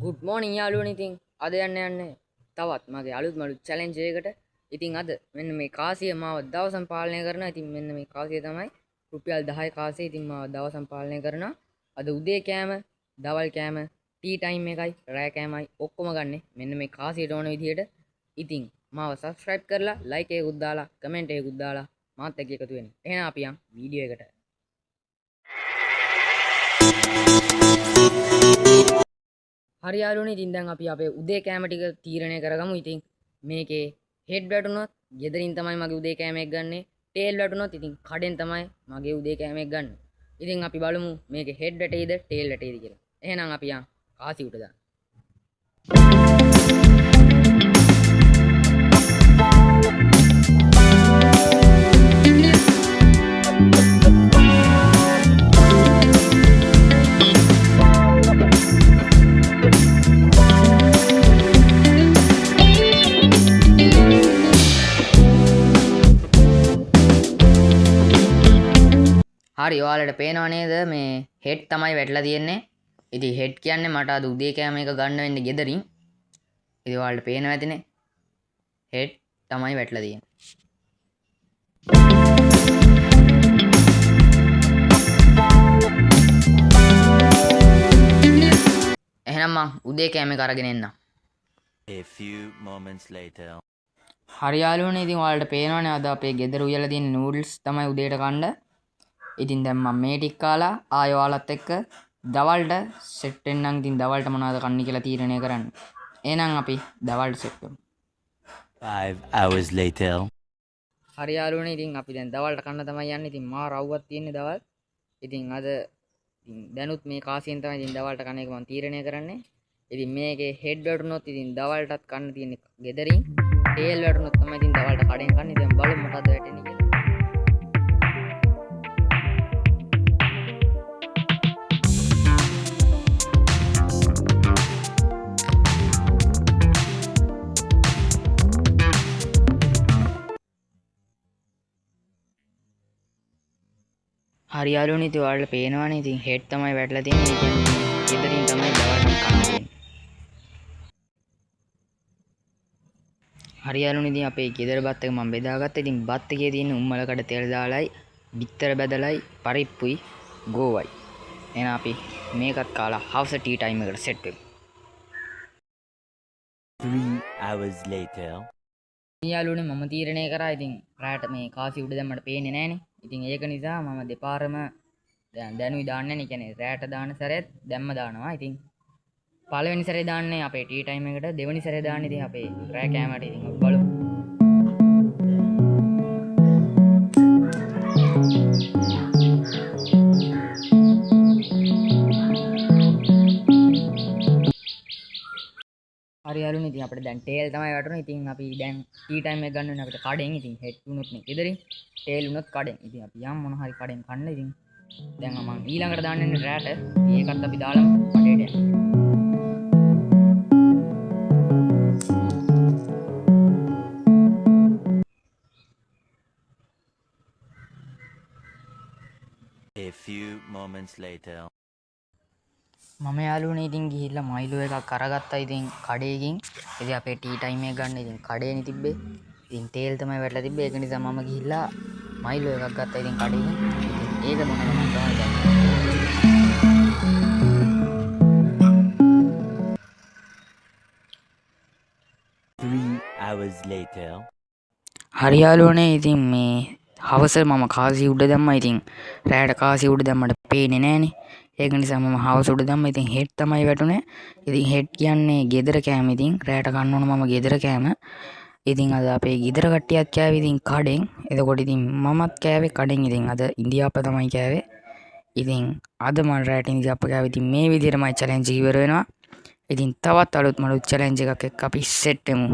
Good morning යාළුවනේ. ඉතින් අද යන්නේ තවත් මගේ අලුත් මලුත් චැලෙන්ජ් එකකට. ඉතින් අද මෙන්න මේ කාසිය මාව දවසම පාලනය කරනවා. ඉතින් මෙන්න මේ කාසිය තමයි රුපියල් 10 කාසිය. ඉතින් මාව දවසම පාලනය කරනවා. අද උදේ කෑම, දවල් කෑම, ටී ටයිම් එකයි, රෑ කෑමයි ඔක්කොම ගන්නෙ මෙන්න මේ කාසියට ඕන විදිහට. ඉතින් මාව subscribe කරලා like එකකුත් දාලා comment එකකුත් දාලා මාත් එක්ක එකතු වෙන්න. එහෙනම් අපි යන් වීඩියෝ එකට. හරි යාළුවනේ, ඉතින් දැන් අපි අපේ උදේ කෑම ටික තීරණය කරගමු. ඉතින් මේකේ හෙඩ් වැටුනොත් ගෙදරින් තමයි මගේ උදේ කෑම එක ගන්නෙ. ටේල් වැටුනොත් ඉතින් කඩෙන් තමයි මගේ උදේ කෑම එක ගන්න. ඉතින් අපි බලමු මේකේ හෙඩ් වැටෙයිද ටේල් වැටෙයිද කියලා. එහෙනම් අපි යන් කාසි උට දාන්න. හරි, ඔයාලට පේනව නේද මේ හෙඩ් තමයි වැටලා තියෙන්නේ. ඉතින් හෙඩ් කියන්නේ මට අද උදේ කෑම එක ගන්න වෙන්නේ ගෙදරින්. ඉතින් ඔයාලට පේනව ඇතිනේ හෙඩ් තමයි වැටලා තියෙන්නේ. එහෙනම් මං උදේ කෑම එක අරගෙන එන්නම්. A few moments later. හරි යාළුවනේ, ඉතින් ඔයාලට පේනවනේ අද අපේ ගෙදර උයලා තියෙන නූඩල්ස් තමයි උදේට කන්න. ඉතින් දැන් මම මේ ටික කාලා ආයෙ ඔයාලත් එක්ක දවල්ට සෙට් වෙන්නම්. ඉතින් දවල්ට මොනවද කන්නේ කියලා තීරණය කරන්න. එහෙනම් අපි දවල්ට සෙට් වෙමු. 5 hours later. හරි යාළුවනේ, ඉතින් අපි දැන් දවල්ට කන්න තමයි යන්නේ. ඉතින් මා රව්වක් තියෙන්නේ දවල්. ඉතින් අද දැනුත් මේ කාසියෙන් තමයි ඉතින් දවල්ට කන එක මම තීරණය කරන්නේ. ඉතින් මේකේ හෙඩ් වැටුනොත් ඉතින් දවල්ටත් කන්න තියෙන්නේ ගෙදරින්. ටේල් වැටුනොත් තමයි ඉතින් දවල්ට කඩෙන් කන්නේ. දැන් බලමු මොකද්ද වැටෙන්නේ කියලා. හරි යාළුවනේ, ඉතින් ඔයාලට පේනවනේ ඉතින් හෙඩ් තමයි වැටලා තියෙන්නේ. ඒ කියන්නේ ගෙදරින් තමයි දවල්ට කන්න තියෙන්නේ. හරි යාළුවනේ, ඉතින් අපේ ගෙදර බත් එක මම බෙදාගත්තා. ඉතින් බත් එකේ තියෙන උම්මලකට තෙල් දාලයි, බිත්තර බැදලයි, පරිප්පුයි, ගෝවයි. එහෙනම් අපි මේකත් කාලා හවස ටී ටයිම් එකට සෙට් වෙමු. 3 hours later. යාළුවනේ, මම තීරණය කරා ඉතින් රාට මේ කාසි උඩ දැම්මට පේන්නේ නැහනේ. ඉතින් ඒක නිසා මම දෙපාරම දැනුයි දාන්නේ නැහැ. කියන්නේ රාට දාන සැරේත් දැම්ම දානවා. ඉතින් පළවෙනි සැරේ දාන්නේ අපේ ටී ටයිම් එකට, දෙවෙනි සැරේ දාන්නේ ඉතින් අපේ රෑ කෑමට. ඉතින් අපි බලමු. හරි යාළුවනේ, ඉතින් අපිට දැන් ටේල් තමයි වැටුනේ. ඉතින් අපි දැන් ටී ටයිම් එක ගන්න වෙන අපිට කඩෙන්. ඉතින් හෙඩ් වුණොත් නේ ගෙදරින්, ටේල් වුණොත් කඩෙන්. ඉතින් අපි යම් මොන හරි කඩෙන් කන්න. ඉතින් දැන් මම ඊළඟට දාන්න යන්නේ රෑට. ඒකත් අපි දාලම කඩේට යන්න. A few moments later. මම යාළුවනේ ඉතින් ගිහිල්ලා මයිලෝ එකක් අරගත්තා. ඉතින් කඩේකින්. ඉතින් අපේ ටී ටයිම් එක ගන්න ඉතින් කඩේනේ තිබ්බේ. ඉතින් තේල් තමයි වැටලා තිබ්බේ. ඒක නිසා මම ගිහිල්ලා මයිලෝ එකක් ගත්තා ඉතින් කඩේකින්. ඉතින් ඒක මොනවද මම තමයි දැන් 3 hours later. හරි යාළුවනේ, ඉතින් මේ හවස මම කාසි උඩ දැම්මා. ඉතින් රෑට කාසි උඩ දැම්මට පේන්නේ නැහනේ. ඒක නිසා මම හවස උඩ දැම්මා. ඉතින් හෙඩ් තමයි වැටුනේ. ඉතින් හෙඩ් කියන්නේ ගෙදර කෑම. ඉතින් රෑට කන්න ඕන මම ගෙදර කෑම. ඉතින් අද අපේ ගෙදර කට්ටියත් කෑවේ ඉතින් කඩෙන්. එතකොට ඉතින් මමත් කෑවේ කඩෙන්. ඉතින් අද ඉන්දියාප්ප තමයි කෑවේ. ඉතින් අද මම රෑට ඉන්දියාප්ප කෑවේ. ඉතින් මේ විදිහටමයි චැලෙන්ජ් ඉවර වෙනවා. ඉතින් තවත් අලුත් මලුත් චැලෙන්ජ් එකක් එක්ක අපි සෙට් වෙමු.